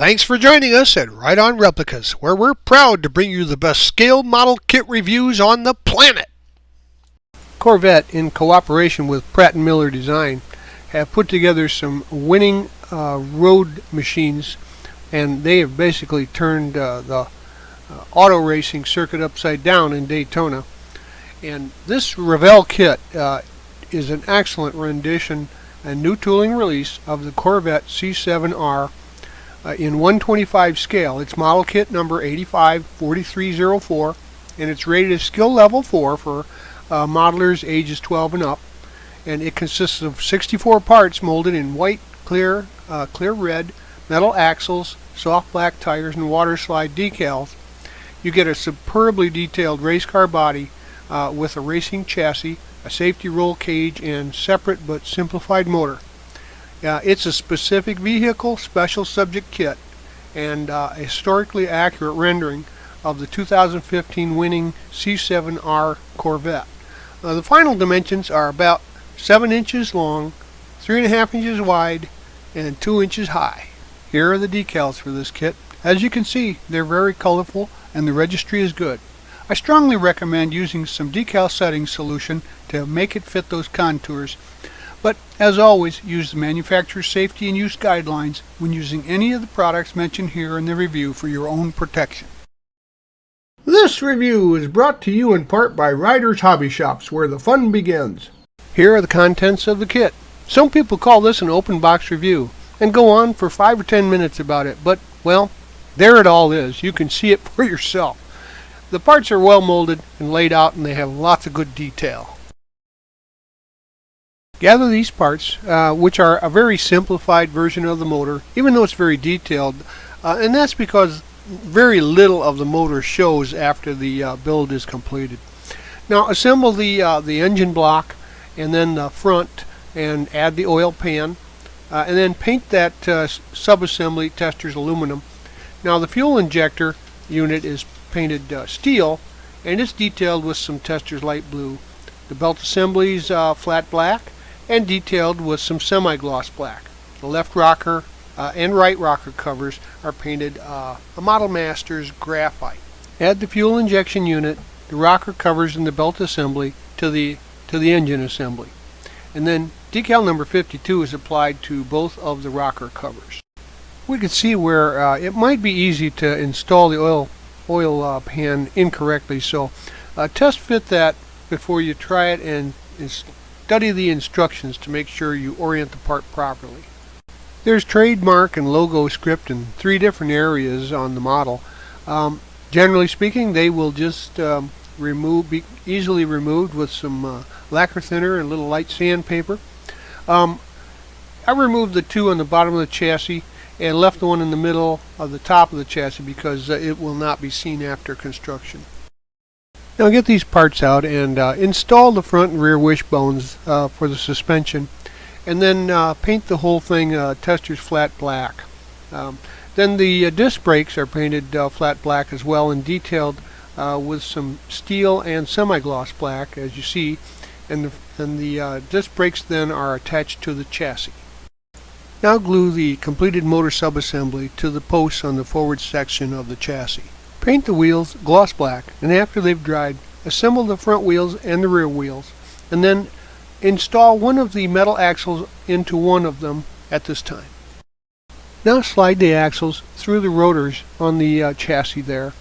Thanks for joining us at Right On Replicas, where we're proud to bring you the best scale model kit reviews on the planet. Corvette, in cooperation with Pratt & Miller Design, have put together some winning road machines, and they have basically turned the auto racing circuit upside down in Daytona. And this Revell kit is an excellent rendition and new tooling release of the Corvette C7.R in 125 scale. It's model kit number 854304, and it's rated as skill level 4 for modelers ages 12 and up. And it consists of 64 parts molded in white, clear red, metal axles, soft black tires, and water slide decals. You get a superbly detailed race car body with a racing chassis, a safety roll cage, and separate but simplified motor. It's a specific vehicle special subject kit and a historically accurate rendering of the 2015 winning C7R Corvette. The final dimensions are about 7 inches long, 3.5 inches wide, and 2 inches high. Here are the decals for this kit. As you can see, they're very colorful and the registry is good. I strongly recommend using some decal setting solution to make it fit those contours. But as always, use the manufacturer's safety and use guidelines when using any of the products mentioned here in the review for your own protection. This review is brought to you in part by Riders Hobby Shops, where the fun begins. Here are the contents of the kit. Some people call this an open box review and go on for 5 or 10 minutes about it, but, well, there it all is. You can see it for yourself. The parts are well molded and laid out, and they have lots of good detail. Gather these parts, which are a very simplified version of the motor, even though it's very detailed, and that's because very little of the motor shows after the build is completed. Now assemble the engine block and then the front, and add the oil pan, and then paint that subassembly testers aluminum. Now the fuel injector unit is painted steel, and it's detailed with some testers light blue. The belt assemblies flat black and detailed with some semi-gloss black. The left rocker and right rocker covers are painted a Model Masters graphite. Add the fuel injection unit, the rocker covers, and the belt assembly to the engine assembly. And then decal number 52 is applied to both of the rocker covers. We can see where it might be easy to install the oil pan incorrectly, so test fit that before you try it, and study the instructions to make sure you orient the part properly. There's trademark and logo script in 3 different areas on the model. Generally speaking, they will just be easily removed with some lacquer thinner and a little light sandpaper. I removed the 2 on the bottom of the chassis and left the one in the middle of the top of the chassis because it will not be seen after construction. Now get these parts out and install the front and rear wishbones for the suspension, and then paint the whole thing testers flat black. Then the disc brakes are painted flat black as well, and detailed with some steel and semi-gloss black, as you see, and the disc brakes then are attached to the chassis. Now glue the completed motor subassembly to the posts on the forward section of the chassis. Paint the wheels gloss black, and after they've dried, assemble the front wheels and the rear wheels, and then install one of the metal axles into one of them at this time. Now slide the axles through the rotors on the chassis there,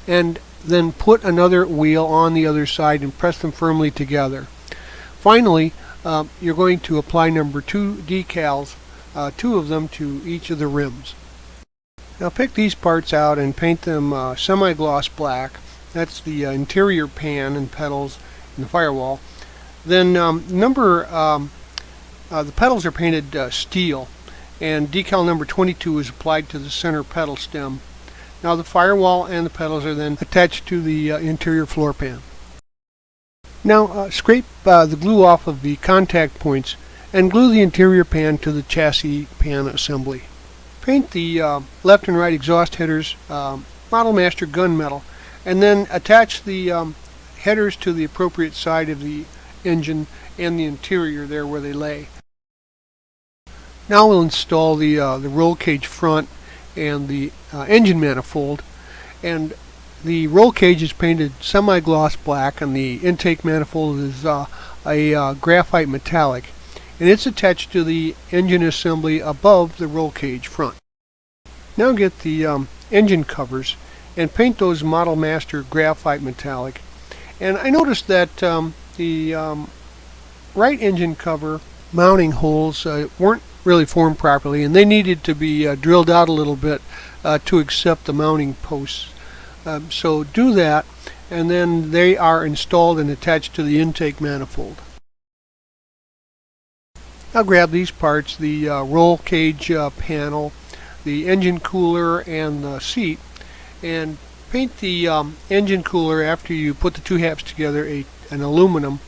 and then put another wheel on the other side and press them firmly together. Finally, you're going to apply number 2 decals, 2 of them to each of the rims. Now pick these parts out and paint them semi-gloss black. That's the interior pan and pedals and the firewall. Then the pedals are painted steel, and decal number 22 is applied to the center pedal stem. Now the firewall and the pedals are then attached to the interior floor pan. Now scrape the glue off of the contact points and glue the interior pan to the chassis pan assembly. Paint the left and right exhaust headers Model Master gunmetal, and then attach the headers to the appropriate side of the engine and the interior there where they lay. Now we'll install the roll cage front and the engine manifold, and the roll cage is painted semi-gloss black, and the intake manifold is a graphite metallic, and it's attached to the engine assembly above the roll cage front. Now get the engine covers and paint those Model Master graphite metallic. And I noticed that the right engine cover mounting holes weren't really formed properly, and they needed to be drilled out a little bit to accept the mounting posts. So do that, and then they are installed and attached to the intake manifold. I'll grab these parts, the roll cage panel, the engine cooler, and the seat, and paint the engine cooler after you put the two halves together an aluminum,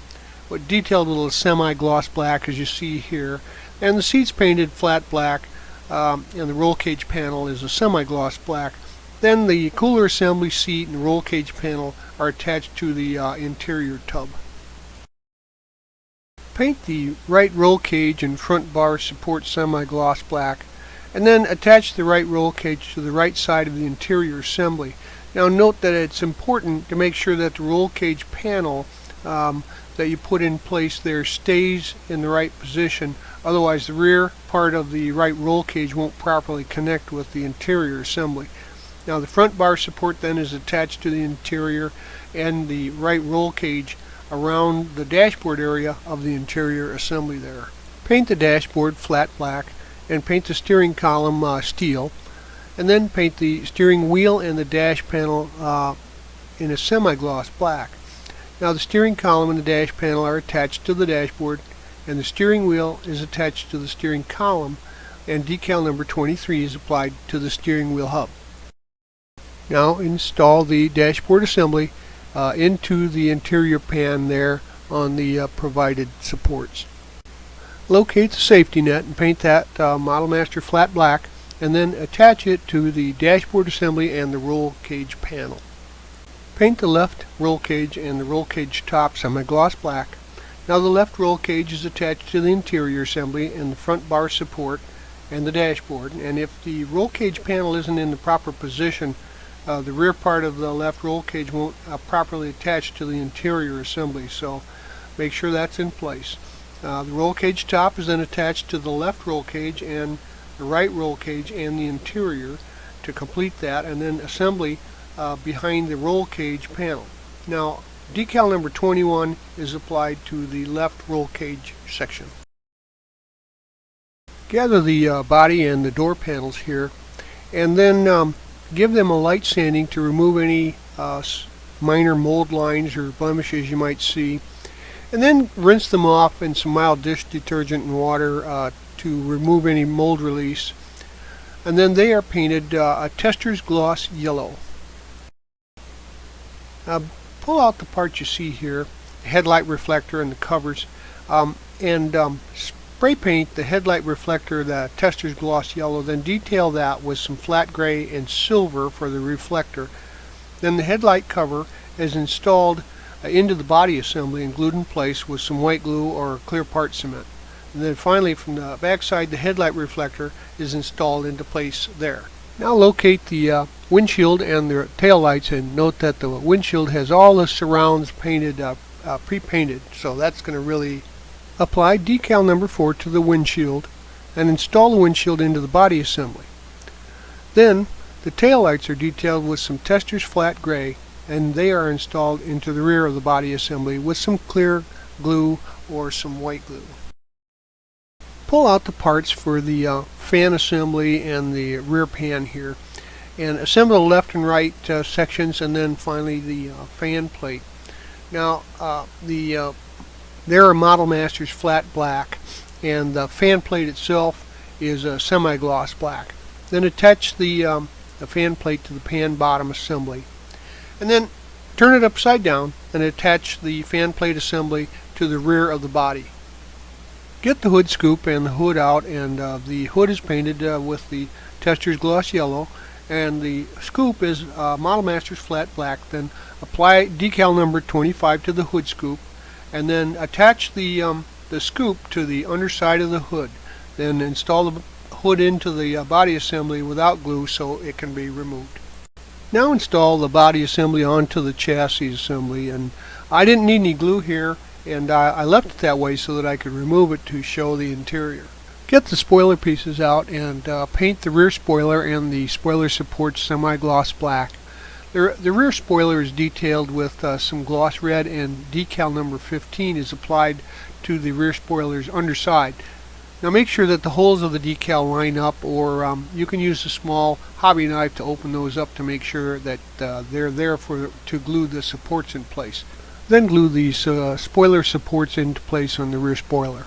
with detailed little semi-gloss black as you see here, and the seat's painted flat black, and the roll cage panel is a semi-gloss black. Then the cooler assembly, seat, and roll cage panel are attached to the interior tub. Paint the right roll cage and front bar support semi-gloss black, and then attach the right roll cage to the right side of the interior assembly. Now note that it's important to make sure that the roll cage panel that you put in place there stays in the right position, otherwise the rear part of the right roll cage won't properly connect with the interior assembly. Now the front bar support then is attached to the interior and the right roll cage around the dashboard area of the interior assembly there. Paint the dashboard flat black and paint the steering column steel, and then paint the steering wheel and the dash panel in a semi-gloss black. Now the steering column and the dash panel are attached to the dashboard, and the steering wheel is attached to the steering column, and decal number 23 is applied to the steering wheel hub. Now install the dashboard assembly into the interior pan there on the provided supports. Locate the safety net and paint that Model Master flat black, and then attach it to the dashboard assembly and the roll cage panel. Paint the left roll cage and the roll cage top semi-gloss black. Now the left roll cage is attached to the interior assembly and the front bar support and the dashboard, and if the roll cage panel isn't in the proper position, the rear part of the left roll cage won't properly attach to the interior assembly, so make sure that's in place. The roll cage top is then attached to the left roll cage and the right roll cage and the interior to complete that, and then assembly behind the roll cage panel. Now decal number 21 is applied to the left roll cage section. Gather the body and the door panels here, and then give them a light sanding to remove any minor mold lines or blemishes you might see, and then rinse them off in some mild dish detergent and water to remove any mold release, and then they are painted a tester's gloss yellow. Pull out the parts you see here, the headlight reflector and the covers, and spray paint the headlight reflector the tester's gloss yellow, then detail that with some flat gray and silver for the reflector. Then the headlight cover is installed into the body assembly and glued in place with some white glue or clear part cement. And then finally from the back side the headlight reflector is installed into place there. Now locate the windshield and the tail lights, and note that the windshield has all the surrounds painted pre-painted, so that's going to really apply decal number 4 to the windshield and install the windshield into the body assembly. Then the tail lights are detailed with some tester's flat gray, and they are installed into the rear of the body assembly with some clear glue or some white glue. Pull out the parts for the fan assembly and the rear pan here, and assemble the left and right sections, and then finally the fan plate. Now there are Model Masters flat black, and the fan plate itself is a semi-gloss black. Then attach the fan plate to the pan bottom assembly, and then turn it upside down and attach the fan plate assembly to the rear of the body. Get the hood scoop and the hood out, and the hood is painted with the tester's gloss yellow, and the scoop is Model Masters flat black. Then apply decal number 25 to the hood scoop, and then attach the scoop to the underside of the hood. Then install the put into the body assembly without glue so it can be removed. Now install the body assembly onto the chassis assembly, and I didn't need any glue here, and I left it that way so that I could remove it to show the interior. Get the spoiler pieces out and paint the rear spoiler and the spoiler supports semi-gloss black. The rear spoiler is detailed with some gloss red, and decal number 15 is applied to the rear spoiler's underside. Now make sure that the holes of the decal line up, or you can use a small hobby knife to open those up to make sure that they're there to glue the supports in place. Then glue these spoiler supports into place on the rear spoiler.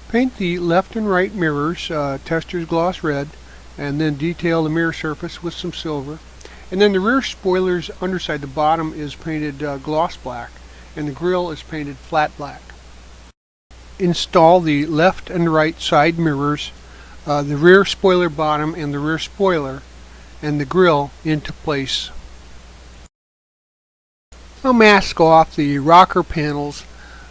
Paint the left and right mirrors Testors gloss red, and then detail the mirror surface with some silver. And then the rear spoiler's underside, the bottom, is painted gloss black, and the grille is painted flat black. Install the left and right side mirrors, the rear spoiler bottom and the rear spoiler, and the grille into place. Now mask off the rocker panels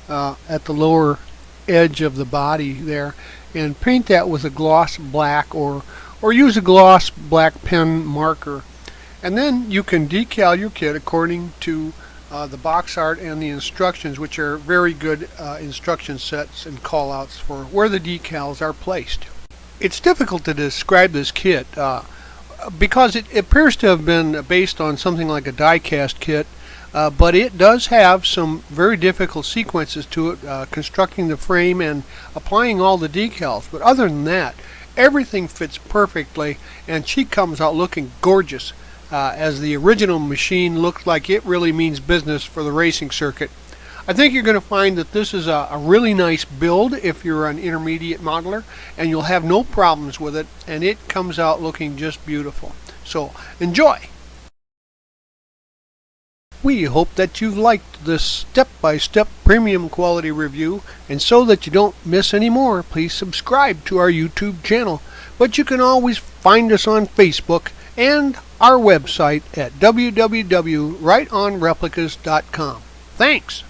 at the lower edge of the body there, and paint that with a gloss black, or use a gloss black pen marker. And then you can decal your kit according to the box art and the instructions, which are very good instruction sets and callouts for where the decals are placed. It's difficult to describe this kit because it appears to have been based on something like a die-cast kit, but it does have some very difficult sequences to it, constructing the frame and applying all the decals. But other than that, everything fits perfectly, and she comes out looking gorgeous. As the original machine looked like it really means business for the racing circuit. I think you're going to find that this is a really nice build if you're an intermediate modeler, and you'll have no problems with it, and it comes out looking just beautiful. So enjoy! We hope that you've liked this step-by-step premium quality review, and so that you don't miss any more, please subscribe to our YouTube channel. But you can always find us on Facebook and our website at www.rightonreplicas.com. Thanks!